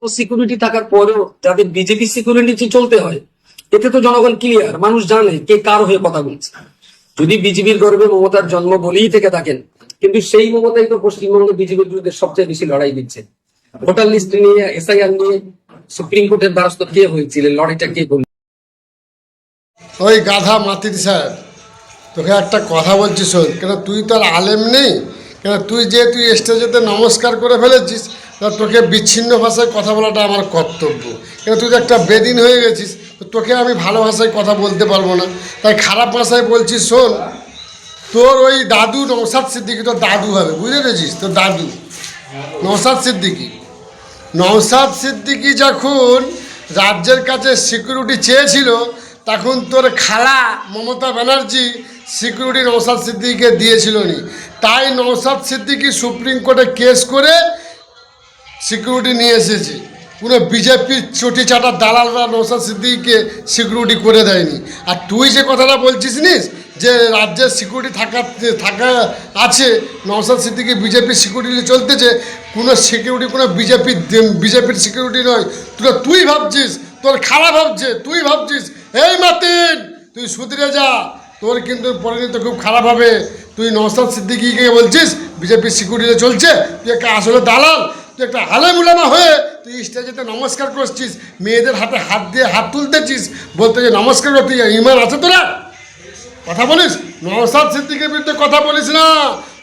Security থাকার পরেও যাদের বিজেপি সিকিউরিটি চলতে হয়, এতে তো জনগণ ক্লিয়ার, মানুষ জানে কে কার হয়ে কথা বলছে। যদি বিজেপির গর্বে মমতার জন্ম বলেই থেকে থাকেন, কিন্তু সেই মমতাই তো পশ্চিমবঙ্গে বিজেপির বিরুদ্ধে সবচেয়ে বেশি লড়াই দিচ্ছে। ভোটার লিস্ট নিয়ে, এসআইআর নিয়ে সুপ্রিম কোর্টের দ্বারস্থ কে হয়েছিলেন? লড়াইটা কে করল? ওই গাধা মাতির সাহেব, তোকে একটা কথা বলছি শোন। কেন তুই তো আর আলেম নেই, কেন তুই স্টেজেতে নমস্কার করে ফেলেছিস, তা তোকে বিচ্ছিন্ন ভাষায় কথা বলাটা আমার কর্তব্য। কেন তুই তো একটা বেদিন হয়ে গেছিস, তো তোকে আমি ভালো ভাষায় কথা বলতে পারবো না, তাই খারাপ ভাষায় বলছি শোন। তোর ওই দাদু নওশাদ সিদ্দিকী, তোর দাদু হবে, বুঝতে পেরেছিস? তোর দাদু নওশাদ সিদ্দিকী যখন রাজ্যের কাছে সিকিউরিটি চেয়েছিল, তখন তোর খালা মমতা ব্যানার্জি সিকিউরিটি নওশাদ সিদ্দিকীকে দিয়েছিল নি। তাই নওশাদ সিদ্দিকী সুপ্রিম কোর্টে কেস করে সিকিউরিটি নিয়ে এসেছে। কোনো বিজেপির চটি চাটা দালালরা নওশাদ সিদ্দিকীকে সিকিউরিটি করে দেয়নি। আর তুই যে কথাটা বলছিস নিস যে রাজ্যের সিকিউরিটি থাকা আছে, নওশাদ সিদ্দিকী বিজেপির সিকিউরিটি চলতেছে, কোনো সিকিউরিটি কোনো বিজেপির সিকিউরিটি নয়। তুই ভাবছিস, তোর খারাপ ভাবছে, তুই ভাবছিস। এই মাতিন, তুই সুধরে যা, তোর কিন্তু পরিণতি খুব খারাপ হবে। তুই নওশাদ সিদ্দিকীকে বলছিস বিজেপির সিকিউরিটি চলছে, তুই একটা আসলে দালাল, তুই একটা আলেম উলামা হয়ে তুই স্টেজেতে নমস্কার করছিস, মেয়েদের হাতে হাত দিয়ে হাত তুলতেছিস, বলতে যে নমস্কার করতে, ইমান আছে তোরা? কথা বলিস, নওশাদ সিদ্দিকীর বিরুদ্ধে কথা বলিস না।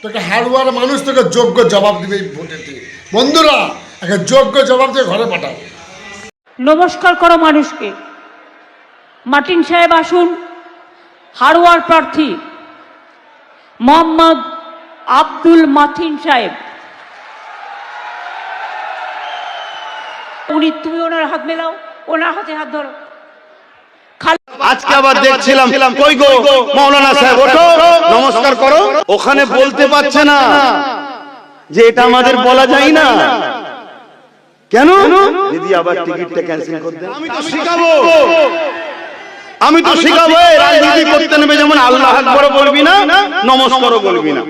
তোকে হাড়ুয়ার মানুষ তোকে যোগ্য জবাব দিবে এই ভোটেতে। বন্ধুরা, একটা যোগ্য জবাব দিয়ে ঘরে পাঠাও। নমস্কার করো মানুষকে। মার্টিন সাহেব আসুন, হাড়ুয়ার প্রার্থী মোহাম্মদ আব্দুল মাতিন সাহেব। তুমি ওনার হাত মেলাও, ওনার হাতে হাত ধরো। আজকে আবার দেখছিলাম, কই গো মাওলানা সাহেব, ওঠো নমস্কার করো। ওখানে বলতে পারছে না যে এটা আমাদের বলা যায় না। কেন? দিদি আবার টিকিটটা ক্যান্সেল করে দেন। আমি তো শিখাবো রাজনীতি করতে নেবে, যেমন আল্লাহ আকবার বলবি না, নমস্কারও বলবি না।